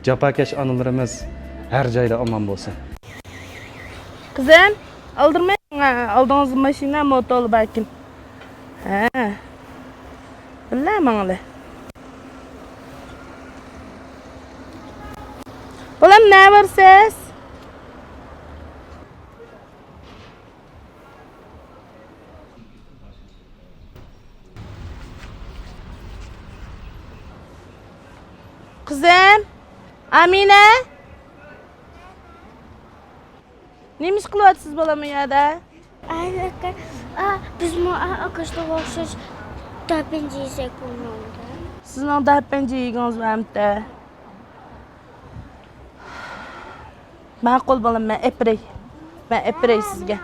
Japakesh analarımız her joyda omon bo'lsin. Kızım, aldırmayın aldığınız maşina motorlu belki. He. Bilemem öyle. Ulan ne var ses? Kızım, Amine. Neymiş kılıvatsız balamı ya da? Aynen. Biz mi arkadaşlar olsuz dördüncü yiyecek bulmamda. Sizin o da hep bence yiyiniz benim de. Ben kol balam, ben epirey. Ben epirey sizge.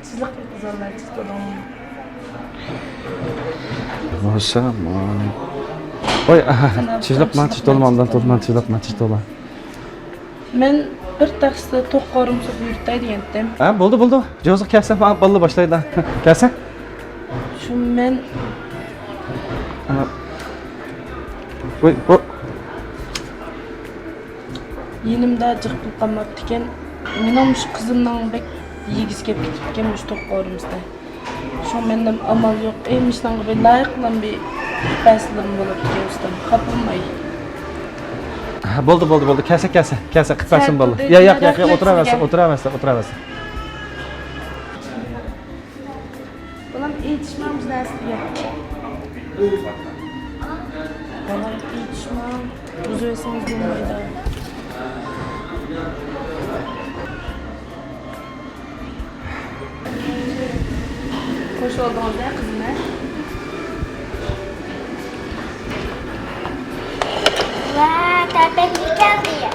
Sizlik bir kızarlar çıktı. Maşallah. Oy, çizlik man çitolmandan tutman çizlik man çitola. Ben bir taksida to'qqorim suv yurtay degandim. Ha, bo'ldi. Jo'ziq kelsa, balli boshlaydi. Kelsa? Shu men Ana. Oy, o. yenimda jiq qilib ekan. Mening shu qizimning bek yegiz kelib ketgan shu to'qqorimizda. Shu mendan amal yo'q. Emishdan bir layiqlan bir baslim bo'lib ketdim. Qapılmay. Ha, bo'ldi. Kelsa qilpasin balli. Yo'q, o'tiraversin. Balam yetishmamiz narsaga. Balam yetishmam. Buzaysangiz bo'lmaydi. Hoş oldunuz ya kızım. Vaa, dördüncü geldi ya.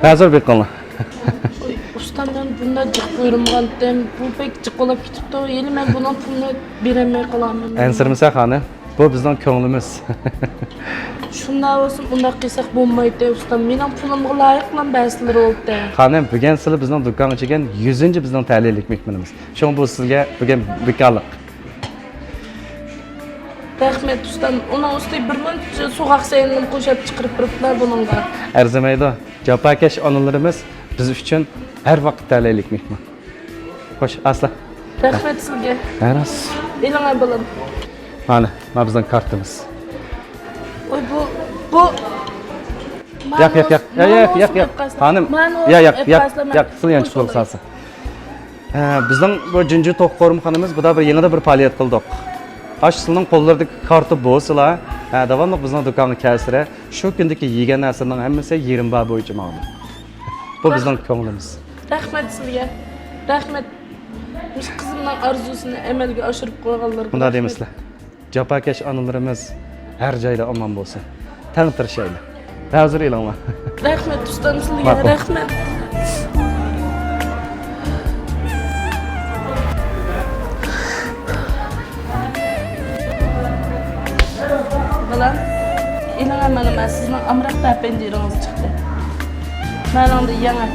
Hazır bir konu. Ustam ben bunda cık buyurmadım. Bu pek cık olab ketipti. Yeli ben bunun pulunu beremey kalamam. Ensirmisa xanım, bu bizden ko'nglimiz. Şunda olsun, bunda qilsak bo'lmaydi ustam. Mening pulimga layiqlan ba'zilar oldu. Xanım, bugun sizlar bizning do'kon ichigan 100-chi bizning ta'liylik mehmonimiz. Shu bu sizga bugun bekarlik. Rahmet ustam. Onun ustiga bir muncha so'g'aq sayilni qo'shib chiqarib turibdilar buningga. Arzimaydi. Japakesh onalarimiz biz uchun har vaqt ta'liylik mehmon. Xo'sh, asla. Rahmet sizga. Aras. Elingga balam. Mana bizning kartimiz. Oy bu Yak. Hanım, yak. Silyanç bo'lsa. Bizning bu jinji to'qqorimxonamiz bu da bir yana da bir faoliyat qildik. Sizning qo'llaridagi kartı bo'lsa, davomli bizning do'konni kelsira, shu kundagi yegan narsaning hammasi 20 ba bo'yicha ma'lum. Bu bizning ko'nglimiz. Rahmet sizga. Rahmet. Biz qizimning arzusini amalga oshirib qo'yganlarga. Bunda deymizlar. Japakesh onalarimiz har joyda omon bo'lsin. Tantirishaylar. Hazır e'lonlar. Rahmet ustam sizga, rahmet. Balam, e'lon mana sizning amroq tapenjeringiz chiqdi. Mana unda yangi